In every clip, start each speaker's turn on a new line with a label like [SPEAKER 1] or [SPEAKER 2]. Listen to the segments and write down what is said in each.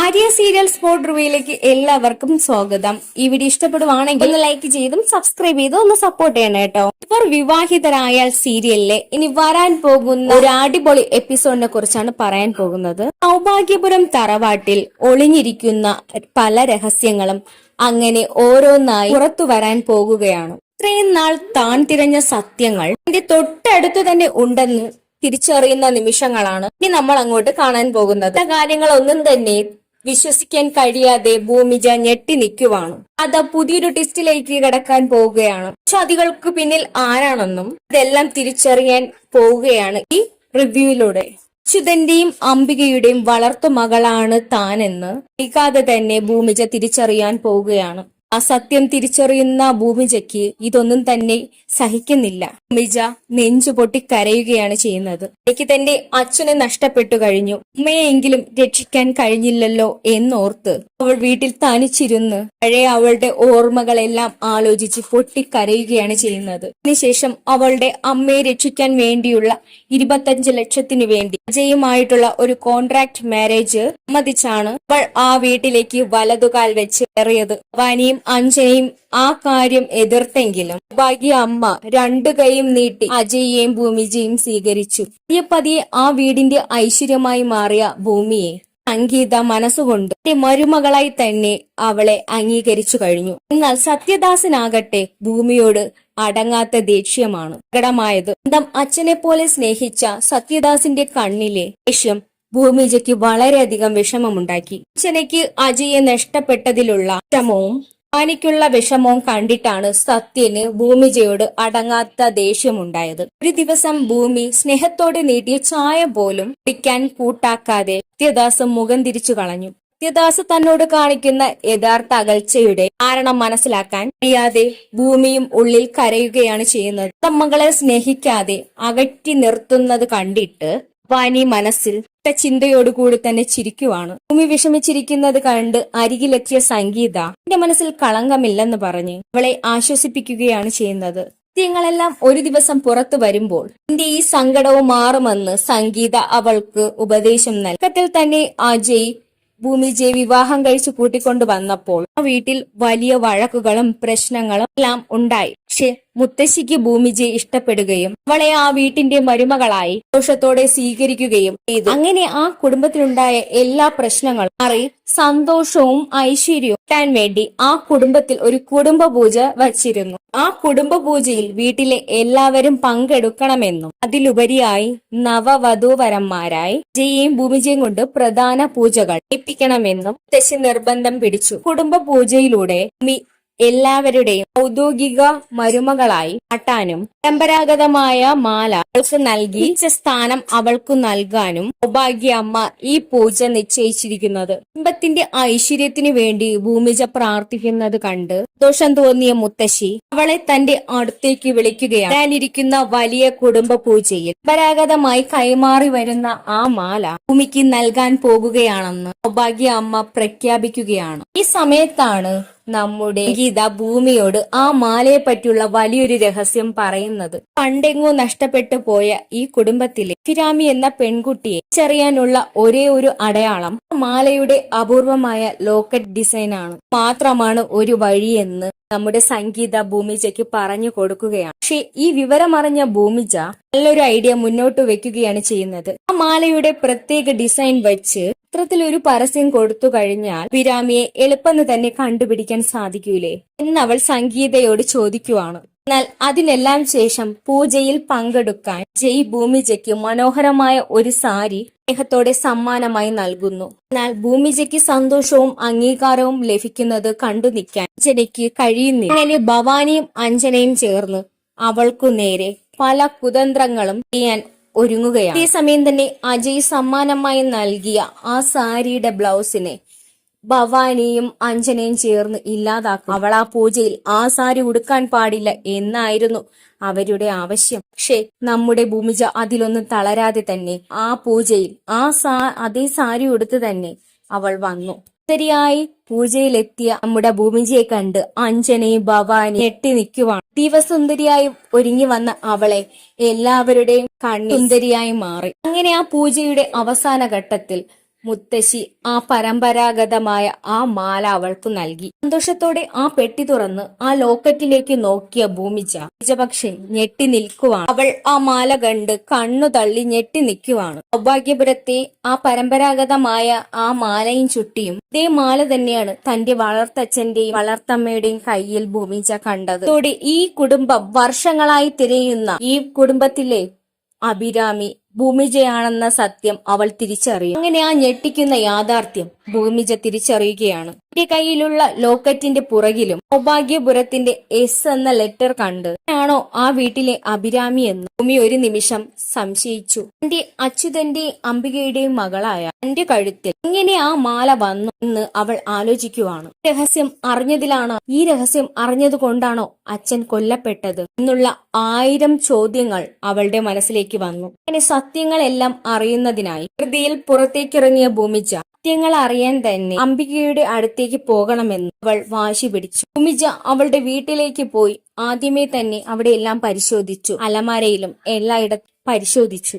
[SPEAKER 1] Arya serial spot റിവ്യൂയിലേക്ക് എല്ലാവർക്കും സ്വാഗതം. ഈ വീഡിയോ ഇഷ്ടപ്പെടുവാണെങ്കിൽ ഒന്ന് ലൈക്ക് ചെയ്തും സബ്സ്ക്രൈബ് ചെയ്തും ഒന്ന് സപ്പോർട്ട് ചെയ്യണം കേട്ടോ. ഇവർ വിവാഹിതരായാൽ സീരിയലിലെ ഇനി വരാൻ പോകുന്ന ഒരു അടിപൊളി എപ്പിസോഡിനെ കുറിച്ചാണ് പറയാൻ പോകുന്നത്. സൗഭാഗ്യപുരം തറവാട്ടിൽ ഒളിഞ്ഞിരിക്കുന്ന പല രഹസ്യങ്ങളും അങ്ങനെ ഓരോന്നായി പുറത്തു വരാൻ പോകുകയാണ്. ഇത്രയും നാൾ താൻ തിരഞ്ഞ സത്യങ്ങൾ ഇതിന്റെ തൊട്ടടുത്തു തന്നെ ഉണ്ടെന്ന് തിരിച്ചറിയുന്ന നിമിഷങ്ങളാണ് ഇനി നമ്മൾ അങ്ങോട്ട് കാണാൻ പോകുന്നത്. കാര്യങ്ങളൊന്നും തന്നെ വിശ്വസിക്കാൻ കഴിയാതെ ഭൂമിജ ഞെട്ടി നിൽക്കുവാണ്. അത് പുതിയൊരു ടെസ്റ്റിലേക്ക് കടക്കാൻ പോവുകയാണ്. ചതികൾക്ക് പിന്നിൽ ആരാണെന്നും ഇതെല്ലാം തിരിച്ചറിയാൻ പോവുകയാണ് ഈ റിവ്യൂയിലൂടെ. അച്യുതന്റെയും അംബികയുടെയും വളർത്തു മകളാണ് താനെന്ന് വൈകാതെ തന്നെ ഭൂമിജ തിരിച്ചറിയാൻ പോവുകയാണ്. ആ സത്യം തിരിച്ചറിയുന്ന ഭൂമിജയ്ക്ക് ഇതൊന്നും തന്നെ സഹിക്കുന്നില്ല. ഭൂമിജ നെഞ്ചു പൊട്ടി കരയുകയാണ് ചെയ്യുന്നത്. എനിക്ക് തന്റെ അച്ഛനെ നഷ്ടപ്പെട്ടു കഴിഞ്ഞു, ഉമ്മയെങ്കിലും രക്ഷിക്കാൻ കഴിഞ്ഞില്ലല്ലോ എന്നോർത്ത് അവൾ വീട്ടിൽ തനിച്ചിരുന്ന് പഴയ അവളുടെ ഓർമ്മകളെല്ലാം ആലോചിച്ച് പൊട്ടിക്കരയുകയാണ് ചെയ്യുന്നത്. അതിനുശേഷം അവളുടെ അമ്മയെ രക്ഷിക്കാൻ വേണ്ടിയുള്ള 25 ലക്ഷത്തിനു വേണ്ടി അജയുമായിട്ടുള്ള ഒരു കോൺട്രാക്ട് മാരേജ് സമ്മതിച്ചാണ് അവൾ ആ വീട്ടിലേക്ക് വലതുകാൽ വെച്ച് കയറിയത്. വാനിയും അഞ്ജനയും ആ കാര്യം എതിർത്തെങ്കിലും ഭാഗ്യ അമ്മ രണ്ടു കൈയും നീട്ടി അജയെയും ഭൂമിജയും സ്വീകരിച്ചു. പതിയെ ആ വീടിന്റെ ഐശ്വര്യമായി മാറിയ ഭൂമിയെ സംഗീത മനസ്സുകൊണ്ട് മരുമകളായി തന്നെ അവളെ അംഗീകരിച്ചു കഴിഞ്ഞു. എന്നാൽ സത്യദാസനാകട്ടെ ഭൂമിയോട് അടങ്ങാത്ത ദേഷ്യമാണ് പ്രകടമായത്. സ്വന്തം അച്ഛനെ പോലെ സ്നേഹിച്ച സത്യദാസിന്റെ കണ്ണിലെ ദേഷ്യം ഭൂമിജയ്ക്ക് വളരെയധികം വിഷമമുണ്ടാക്കി. അച്ഛനയ്ക്ക് അജയെ നഷ്ടപ്പെട്ടതിലുള്ള വിഷമവും വാനിക്കുള്ള വിഷമവും കണ്ടിട്ടാണ് സത്യന് ഭൂമിജയോട് അടങ്ങാത്ത ദേഷ്യമുണ്ടായത്. ഒരു ദിവസം ഭൂമി സ്നേഹത്തോടെ നീട്ടിയ ചായ പോലും കുടിക്കാൻ കൂട്ടാക്കാതെ സത്യദാസ് മുഖം തിരിച്ചു കളഞ്ഞു. സത്യദാസ് തന്നോട് കാണിക്കുന്ന യഥാർത്ഥ അകൽച്ചയുടെ കാരണം മനസ്സിലാക്കാൻ കഴിയാതെ ഭൂമിയും ഉള്ളിൽ കരയുകയാണ് ചെയ്യുന്നത്. തമ്മകളെ സ്നേഹിക്കാതെ അകറ്റി നിർത്തുന്നത് കണ്ടിട്ട് വാനി മനസ്സിൽ ചിന്തയോടുകൂടി തന്നെ ചിരിക്കുവാണ്. ഭൂമി വിഷമിച്ചിരിക്കുന്നത് കണ്ട് അരികിലെത്തിയ സംഗീത എന്റെ മനസ്സിൽ കളങ്കമില്ലെന്ന് പറഞ്ഞ് അവളെ ആശ്വസിപ്പിക്കുകയാണ് ചെയ്യുന്നത്. സത്യങ്ങളെല്ലാം ഒരു ദിവസം പുറത്തു വരുമ്പോൾ എന്റെ ഈ സങ്കടവും മാറുമെന്ന് സംഗീത അവൾക്ക് ഉപദേശം നൽകത്തിൽ തന്നെ അജയ് ഭൂമിജയെ വിവാഹം കഴിച്ചു കൂട്ടിക്കൊണ്ടു വന്നപ്പോൾ ആ വീട്ടിൽ വലിയ വഴക്കുകളും പ്രശ്നങ്ങളും എല്ലാം ഉണ്ടായി. പക്ഷെ മുത്തശ്ശിക്ക് ഭൂമിജയെ ഇഷ്ടപ്പെടുകയും അവളെ ആ വീട്ടിന്റെ മരുമകളായി സന്തോഷത്തോടെ സ്വീകരിക്കുകയും ചെയ്തു. അങ്ങനെ ആ കുടുംബത്തിലുണ്ടായ എല്ലാ പ്രശ്നങ്ങളും മാറി സന്തോഷവും ഐശ്വര്യവും കിട്ടാൻ വേണ്ടി ആ കുടുംബത്തിൽ ഒരു കുടുംബ പൂജ വച്ചിരുന്നു. ആ കുടുംബ പൂജയിൽ വീട്ടിലെ എല്ലാവരും പങ്കെടുക്കണമെന്നും അതിലുപരിയായി നവവധൂവരന്മാരായി ജയെയും ഭൂമിജയും കൊണ്ട് പ്രധാന പൂജകൾ ഏൽപ്പിക്കണമെന്നും മുത്തശ്ശി നിർബന്ധം പിടിച്ചു. കുടുംബ പൂജയിലൂടെ എല്ലാവരുടെയും ഔദ്യോഗിക മരുമകളായി മാറ്റാനും പരമ്പരാഗതമായ മാല അവൾക്ക് നൽകി സ്ഥാനം അവൾക്കു നൽകാനും സൗഭാഗ്യ അമ്മ ഈ പൂജ നിശ്ചയിച്ചിരിക്കുന്നത്. കുടുംബത്തിന്റെ ഐശ്വര്യത്തിനു വേണ്ടി ഭൂമിജ പ്രാർത്ഥിക്കുന്നത് കണ്ട് സന്തോഷം തോന്നിയ മുത്തശ്ശി അവളെ തന്റെ അടുത്തേക്ക് വിളിക്കുകയാണ്. ഞാനിരിക്കുന്ന വലിയ കുടുംബ പൂജയിൽ പരമ്പരാഗതമായി കൈമാറി വരുന്ന ആ മാല ഭൂമിക്ക് നൽകാൻ പോകുകയാണെന്ന് സൗഭാഗ്യ അമ്മ പ്രഖ്യാപിക്കുകയാണ്. ഈ സമയത്താണ് നമ്മുടെ ഗീത ഭൂമിയോട് ആ മാലയെ പറ്റിയുള്ള വലിയൊരു രഹസ്യം പറയുന്നത്. പണ്ടെങ്ങോ നഷ്ടപ്പെട്ടു പോയ ഈ കുടുംബത്തിലെ ഫിരാമി എന്ന പെൺകുട്ടിയെ തിരിച്ചറിയാനുള്ള ഒരേ ഒരു അടയാളം മാലയുടെ അപൂർവമായ ലോക്കറ്റ് ഡിസൈൻ ആണ്. മാത്രമാണ് ഒരു വഴിയെന്ന് നമ്മുടെ സംഗീത ഭൂമിജയ്ക്ക് പറഞ്ഞു കൊടുക്കുകയാണ്. പക്ഷെ ഈ വിവരമറിഞ്ഞ ഭൂമിജ നല്ലൊരു ഐഡിയ മുന്നോട്ട് വെക്കുകയാണ് ചെയ്യുന്നത്. ആ മാലയുടെ പ്രത്യേക ഡിസൈൻ വെച്ച് ചിത്രത്തിലൊരു പരസ്യം കൊടുത്തു കഴിഞ്ഞാൽ പിരാമിയെ എളുപ്പമെന്ന് തന്നെ കണ്ടുപിടിക്കാൻ സാധിക്കൂലേ എന്നവൾ സംഗീതയോട് ചോദിക്കുവാണ്. എന്നാൽ അതിനെല്ലാം ശേഷം പൂജയിൽ പങ്കെടുക്കാൻ ജയ് ഭൂമിജയ്ക്ക് മനോഹരമായ ഒരു സാരി സ്നേഹത്തോടെ സമ്മാനമായി നൽകുന്നു. എന്നാൽ ഭൂമിജയ്ക്ക് സന്തോഷവും അംഗീകാരവും ലഭിക്കുന്നത് കണ്ടു നിൽക്കാൻ അഞ്ജനയ്ക്ക് കഴിയുന്നില്ല. അങ്ങനെ ഭവാനിയും അഞ്ജനയും ചേർന്ന് അവൾക്കു നേരെ പല കുതന്ത്രങ്ങളും ചെയ്യാൻ ഒരുങ്ങുകയാണ്. അതേസമയം തന്നെ അജയ് സമ്മാനമായി നൽകിയ ആ സാരിയുടെ ബ്ലൗസിനെ ഭവാനിയും അഞ്ജനയും ചേർന്ന് ഇല്ലാതാക്കും. അവൾ ആ പൂജയിൽ ആ സാരി ഉടുക്കാൻ പാടില്ല എന്നായിരുന്നു അവരുടെ ആവശ്യം. പക്ഷെ നമ്മുടെ ഭൂമിജ അതിലൊന്നും തളരാതെ തന്നെ ആ പൂജയിൽ അതേ സാരി ഉടുത്ത് തന്നെ അവൾ വന്നു. സുന്ദരിയായി പൂജയിലെത്തിയ നമ്മുടെ ഭൂമിജയെ കണ്ട് അഞ്ജനയും ഭവാനി ഞെട്ടി നിൽക്കുവാണ്. ദിവസുന്ദരിയായി ഒരുങ്ങി വന്ന അവളെ എല്ലാവരുടെയും കണ്ണിൽ സുന്ദരിയായി മാറി. അങ്ങനെ ആ പൂജയുടെ അവസാന ഘട്ടത്തിൽ മുത്തശ്ശി ആ പരമ്പരാഗതമായ ആ മാല അവൾക്ക് നൽകി. സന്തോഷത്തോടെ ആ പെട്ടി തുറന്ന് ആ ലോക്കറ്റിലേക്ക് നോക്കിയ ഭൂമിജ പക്ഷെ ഞെട്ടി നിൽക്കുവാണ്. അവൾ ആ മാല കണ്ട് കണ്ണു തള്ളി ഞെട്ടി നിൽക്കുവാണ്. സൗഭാഗ്യപുരത്തെ ആ പരമ്പരാഗതമായ ആ മാലയും ചുട്ടിയും ഇതേ മാല തന്നെയാണ് തന്റെ വളർത്തച്ഛന്റെയും വളർത്തമ്മയുടെയും കയ്യിൽ ഭൂമിജ കണ്ടത്. അതോടെ ഈ കുടുംബം വർഷങ്ങളായി തിരയുന്ന ഈ കുടുംബത്തിലെ അഭിരാമി ഭൂമിജയാണെന്ന സത്യം അവൾ തിരിച്ചറിയും. അങ്ങനെ ആ ഞെട്ടിക്കുന്ന യാഥാർത്ഥ്യം ഭൂമിജ തിരിച്ചറിയുകയാണ്. തന്റെ കയ്യിലുള്ള ലോക്കറ്റിന്റെ പുറകിലും സൗഭാഗ്യപുരത്തിന്റെ എസ് എന്ന ലെറ്റർ കണ്ട് ആണോ ആ വീട്ടിലെ അഭിരാമി എന്ന് ഭൂമി ഒരു നിമിഷം സംശയിച്ചു. തന്റെ അച്യുതന്റെയും അംബികയുടെയും മകളായ തന്റെ കഴുത്തിൽ എങ്ങനെ ആ മാല വന്നു എന്ന് അവൾ ആലോചിക്കുവാണ്. ഈ രഹസ്യം അറിഞ്ഞതുകൊണ്ടാണോ അച്ഛൻ കൊല്ലപ്പെട്ടത് എന്നുള്ള 1000 ചോദ്യങ്ങൾ അവളുടെ മനസ്സിലേക്ക് വന്നു. അങ്ങനെ സത്യങ്ങളെല്ലാം അറിയുന്നതിനായി ഹൃദയിൽ പുറത്തേക്കിറങ്ങിയ ഭൂമിജ സത്യങ്ങൾ അറിയാൻ തന്നെ അംബികയുടെ അടുത്തേക്ക് പോകണമെന്ന് അവൾ വാശി പിടിച്ചു. ഭൂമിജ അവളുടെ വീട്ടിലേക്ക് പോയി ആദ്യമേ തന്നെ അവിടെ എല്ലാം പരിശോധിച്ചു. അലമാരയിലും എല്ലായിടത്തും പരിശോധിച്ചു.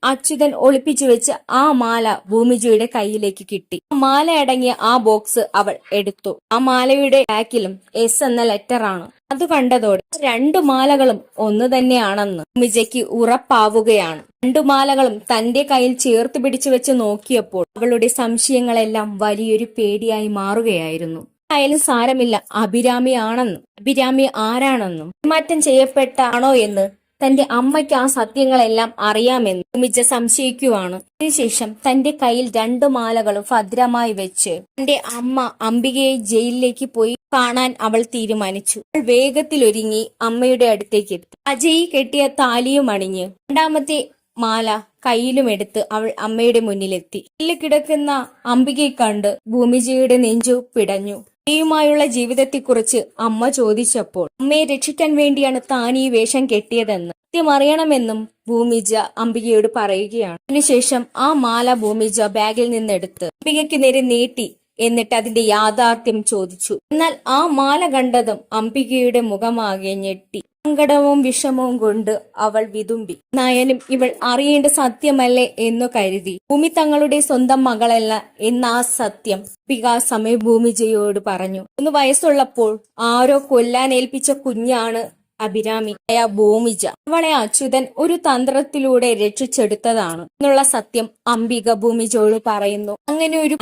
[SPEAKER 1] അച്യുതൻ ഒളിപ്പിച്ചു വെച്ച ആ മാല ഭൂമിജയുടെ കയ്യിലേക്ക് കിട്ടി. ആ മാല അടങ്ങിയ ആ ബോക്സ് അവൾ എടുത്തു. ആ മാലയുടെ ബാക്കിലും എസ് എന്ന ലെറ്ററാണ്. അത് കണ്ടതോടെ 2 മാലകളും ഒന്ന് തന്നെയാണെന്ന് ഭൂമിജയ്ക്ക് ഉറപ്പാവുകയാണ്. 2 മാലകളും തന്റെ കയ്യിൽ ചേർത്ത് പിടിച്ചു വെച്ച് നോക്കിയപ്പോൾ അവളുടെ സംശയങ്ങളെല്ലാം വലിയൊരു പേടിയായി മാറുകയായിരുന്നു. ആയാലും സാരമില്ല, അഭിരാമി ആരാണെന്നും മാറ്റം ചെയ്യപ്പെട്ടാണോ എന്ന് തന്റെ അമ്മയ്ക്ക് ആ സത്യങ്ങളെല്ലാം അറിയാമെന്ന് ഭൂമിജ സംശയിക്കുവാണ്. അതിനുശേഷം തന്റെ കയ്യിൽ 2 മാലകളും ഭദ്രമായി വെച്ച് തന്റെ അമ്മ അംബികയെ ജയിലിലേക്ക് പോയി കാണാൻ അവൾ തീരുമാനിച്ചു. അവൾ വേഗത്തിലൊരുങ്ങി അമ്മയുടെ അടുത്തേക്ക് എത്തി. അജയ് കെട്ടിയ താലിയും അണിഞ്ഞ് 2ാമത്തെ മാല കയ്യിലുമെടുത്ത് അവൾ അമ്മയുടെ മുന്നിലെത്തി. കിടക്കുന്ന അംബികയെ കണ്ട് ഭൂമിജയുടെ നെഞ്ചു പിടഞ്ഞു. യുമായുള്ള ജീവിതത്തെക്കുറിച്ച് അമ്മ ചോദിച്ചപ്പോൾ അമ്മയെ രക്ഷിക്കാൻ വേണ്ടിയാണ് താൻ ഈ വേഷം കെട്ടിയതെന്ന് സത്യം അറിയണമെന്നും ഭൂമിജ അംബികയോട് പറയുകയാണ്. അതിനുശേഷം ആ മാല ഭൂമിജ ബാഗിൽ നിന്നെടുത്ത് അംബികയ്ക്ക് നേരെ നീട്ടി. എന്നിട്ട് അതിന്റെ യാഥാർത്ഥ്യം ചോദിച്ചു. എന്നാൽ ആ മാല കണ്ടതും അംബികയുടെ മുഖമാകെ ഞെട്ടി. സങ്കടവും വിഷമവും കൊണ്ട് അവൾ വിതുമ്പി. നായാലും ഇവൾ അറിയേണ്ട സത്യമല്ലേ എന്നു കരുതി ഭൂമി തങ്ങളുടെ സ്വന്തം മകളല്ല എന്ന ആ സത്യം അംബിക സമയം ഭൂമിജയോട് പറഞ്ഞു. 1 വയസ്സുള്ളപ്പോൾ ആരോ കൊല്ലാനേൽപ്പിച്ച കുഞ്ഞാണ് അഭിരാമി ഭൂമിജ. അവളെ അച്യുതൻ ഒരു തന്ത്രത്തിലൂടെ രക്ഷിച്ചെടുത്തതാണ് എന്നുള്ള സത്യം അംബിക ഭൂമിജയോട് പറയുന്നു.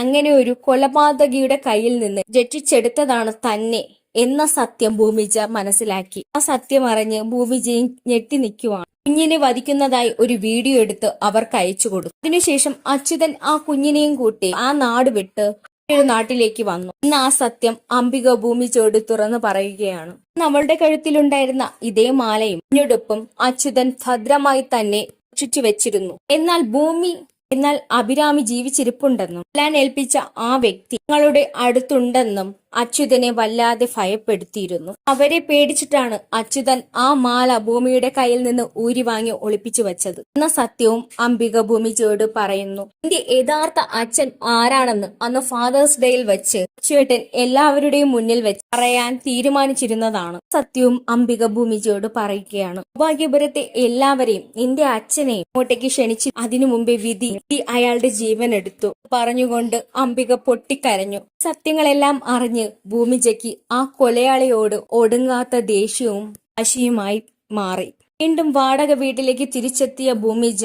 [SPEAKER 1] അങ്ങനെ ഒരു കൊലപാതകിയുടെ കയ്യിൽ നിന്ന് രക്ഷിച്ചെടുത്തതാണ് തന്നെ എന്ന സത്യം ഭൂമിജ മനസ്സിലാക്കി. ആ സത്യം അറിഞ്ഞ് ഭൂമിജയും ഞെട്ടി നിൽക്കുവാണ്. കുഞ്ഞിനെ വധിക്കുന്നതായി ഒരു വീഡിയോ എടുത്ത് അവർക്ക് അയച്ചു കൊടുത്തു. അതിനുശേഷം അച്യുതൻ ആ കുഞ്ഞിനെയും കൂട്ടി ആ നാട് വിട്ട് ഒരു നാട്ടിലേക്ക് വന്നു. ഇന്ന് ആ സത്യം അംബിക ഭൂമിജയോട് തുറന്നു പറയുകയാണ്. അവളുടെ കഴുത്തിലുണ്ടായിരുന്ന ഇതേ മാലയും കുഞ്ഞുടുപ്പും അച്യുതൻ ഭദ്രമായി തന്നെ സൂക്ഷിച്ചു വെച്ചിരുന്നു. എന്നാൽ അഭിരാമി ജീവിച്ചിരിപ്പുണ്ടെന്നും കൊല്ലാൻ ഏൽപ്പിച്ച ആ വ്യക്തി ഞങ്ങളുടെ അടുത്തുണ്ടെന്നും അച്യുതനെ വല്ലാതെ ഭയപ്പെടുത്തിയിരുന്നു. അവരെ പേടിച്ചിട്ടാണ് അച്യുതൻ ആ മാല ഭൂമിയുടെ കയ്യിൽ നിന്ന് ഊരി വാങ്ങി ഒളിപ്പിച്ചു വെച്ചത് എന്ന സത്യവും അംബിക ഭൂമിജയോട് പറയുന്നു. എന്റെ യഥാർത്ഥ അച്ഛൻ ആരാണെന്ന് അന്ന് ഫാദേഴ്സ് ഡേയിൽ വെച്ച് ചേട്ടൻ എല്ലാവരുടെയും മുന്നിൽ വെച്ച് പറയാൻ തീരുമാനിച്ചിരുന്നതാണ്. സത്യവും അംബിക ഭൂമിജയോട് പറയുകയാണ്. സൗഭാഗ്യപുരത്തെ എല്ലാവരെയും നിന്റെ അച്ഛനെയും അങ്ങോട്ടേക്ക് ക്ഷണിച്ച് അതിനു മുമ്പേ വിധി അയാളുടെ ജീവൻ എടുത്തു പറഞ്ഞുകൊണ്ട് അംബിക പൊട്ടിക്കരഞ്ഞു. സത്യങ്ങളെല്ലാം അറിഞ്ഞ് ഭൂമിജയ്ക്ക് ആ കൊലയാളിയോട് ഒടുങ്ങാത്ത ദേഷ്യവും വാശിയുമായി മാറി. വീണ്ടും വാടക വീട്ടിലേക്ക് തിരിച്ചെത്തിയ ഭൂമിജ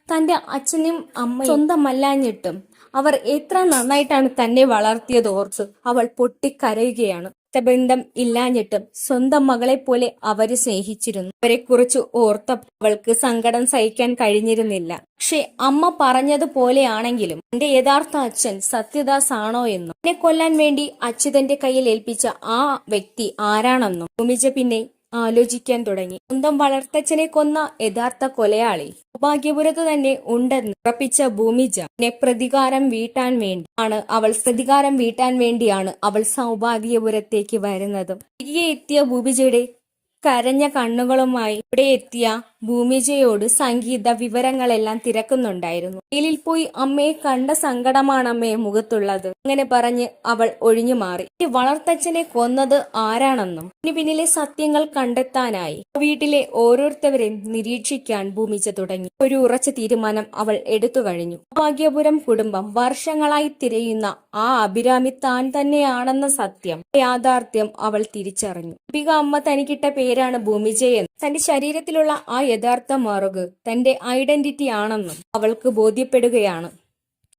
[SPEAKER 1] തന്റെ അച്ഛനും അമ്മയും സ്വന്തമല്ലാഞ്ഞിട്ടും അവർ എത്ര നന്നായിട്ടാണ് തന്നെ വളർത്തിയത് ഓർത്ത് അവൾ പൊട്ടിക്കരയുകയാണ്. ബന്ധം ഇല്ലാഞ്ഞിട്ടും സ്വന്തം മകളെ പോലെ അവര് സ്നേഹിച്ചിരുന്നു. അവരെ കുറിച്ച് ഓർത്തപ്പോൾ അവൾക്ക് സങ്കടം സഹിക്കാൻ കഴിഞ്ഞിരുന്നില്ല. പക്ഷെ അമ്മ പറഞ്ഞതുപോലെയാണെങ്കിലും എന്റെ യഥാർത്ഥ അച്ഛൻ സത്യദാസ് ആണോ എന്നും എന്നെ കൊല്ലാൻ വേണ്ടി അച്യുതന്റെ കയ്യിൽ ഏൽപ്പിച്ച ആ വ്യക്തി ആരാണെന്നും ഭൂമിജ പിന്നെ ആലോചിക്കാൻ തുടങ്ങി. സ്വന്തം വളർത്തച്ഛനെ കൊന്ന യഥാർത്ഥ കൊലയാളി സൗഭാഗ്യപുരത്ത് തന്നെ ഉണ്ടെന്ന് ഉറപ്പിച്ച ഭൂമിജ പ്രതികാരം വീട്ടാൻ വേണ്ടിയാണ് അവൾ സൗഭാഗ്യപുരത്തേക്ക് വരുന്നത്. തിരികെ എത്തിയ ഭൂമിജയുടെ കരഞ്ഞ കണ്ണുകളുമായി ഇവിടെ എത്തിയ ഭൂമിജയോട് സംഗീത വിവരങ്ങളെല്ലാം തിരക്കുന്നുണ്ടായിരുന്നു. ജയിലിൽ പോയി അമ്മയെ കണ്ട സങ്കടമാണ് അമ്മയെ മുഖത്തുള്ളത്. അങ്ങനെ പറഞ്ഞ് അവൾ ഒഴിഞ്ഞു മാറി. വളർത്തച്ഛനെ കൊന്നത് ആരാണെന്നും ഇതിന് പിന്നിലെ സത്യങ്ങൾ കണ്ടെത്താനായി വീട്ടിലെ ഓരോരുത്തരെയും നിരീക്ഷിക്കാൻ ഭൂമിജ തുടങ്ങി. ഒരു ഉറച്ച തീരുമാനം അവൾ എടുത്തു കഴിഞ്ഞു. ഭാഗ്യപുരം കുടുംബം വർഷങ്ങളായി തിരയുന്ന ആ അഭിരാമി താൻ തന്നെയാണെന്ന സത്യം, യാഥാർത്ഥ്യം അവൾ തിരിച്ചറിഞ്ഞു. ദീപിക അമ്മ തനിക്കിട്ട പേരാണ് ഭൂമിജയെന്ന്, തന്റെ ശരീരത്തിലുള്ള ആ യഥാർത്ഥ മറുക് തന്റെ ഐഡന്റിറ്റി ആണെന്നും അവൾക്ക് ബോധ്യപ്പെടുകയാണ്.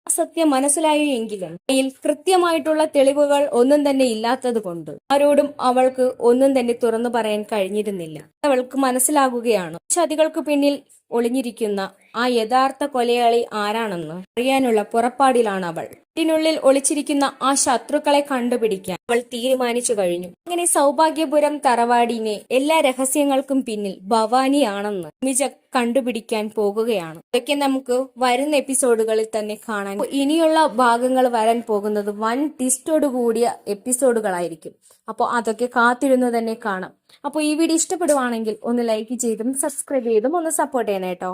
[SPEAKER 1] ആ സത്യം മനസ്സിലായോ എങ്കിലും അതിൽ കൃത്യമായിട്ടുള്ള തെളിവുകൾ ഒന്നും തന്നെ ഇല്ലാത്തത് കൊണ്ട് ആരോടും അവൾക്ക് ഒന്നും തന്നെ തുറന്നു പറയാൻ കഴിഞ്ഞിരുന്നില്ല. അവൾക്ക് മനസ്സിലാകുകയാണ് ചതികൾക്ക് പിന്നിൽ ഒളിഞ്ഞിരിക്കുന്ന ആ യഥാർത്ഥ കൊലയാളി ആരാണെന്ന് അറിയാനുള്ള പുറപ്പാടിലാണ് അവൾ. വീട്ടിനുള്ളിൽ ഒളിച്ചിരിക്കുന്ന ആ ശത്രുക്കളെ കണ്ടുപിടിക്കാൻ അവൾ തീരുമാനിച്ചു കഴിഞ്ഞു. അങ്ങനെ സൗഭാഗ്യപുരം തറവാടിനെ എല്ലാ രഹസ്യങ്ങൾക്കും പിന്നിൽ ഭവാനിയാണെന്ന് ഭൂമിജ കണ്ടുപിടിക്കാൻ പോകുകയാണ്. ഇതൊക്കെ നമുക്ക് വരുന്ന എപ്പിസോഡുകളിൽ തന്നെ കാണാൻ. ഇനിയുള്ള ഭാഗങ്ങൾ വരാൻ പോകുന്നത് വൻ ട്വിസ്റ്റോട് കൂടിയ എപ്പിസോഡുകളായിരിക്കും. അപ്പോൾ അതൊക്കെ കാത്തിരുന്ന് തന്നെ കാണാം. അപ്പോൾ ഈ വീഡിയോ ഇഷ്ടപ്പെടുവാണെങ്കിൽ ഒന്ന് ലൈക്ക് ചെയ്തും സബ്സ്ക്രൈബ് ചെയ്തും ഒന്ന് സപ്പോർട്ട് ചെയ്യണം കേട്ടോ.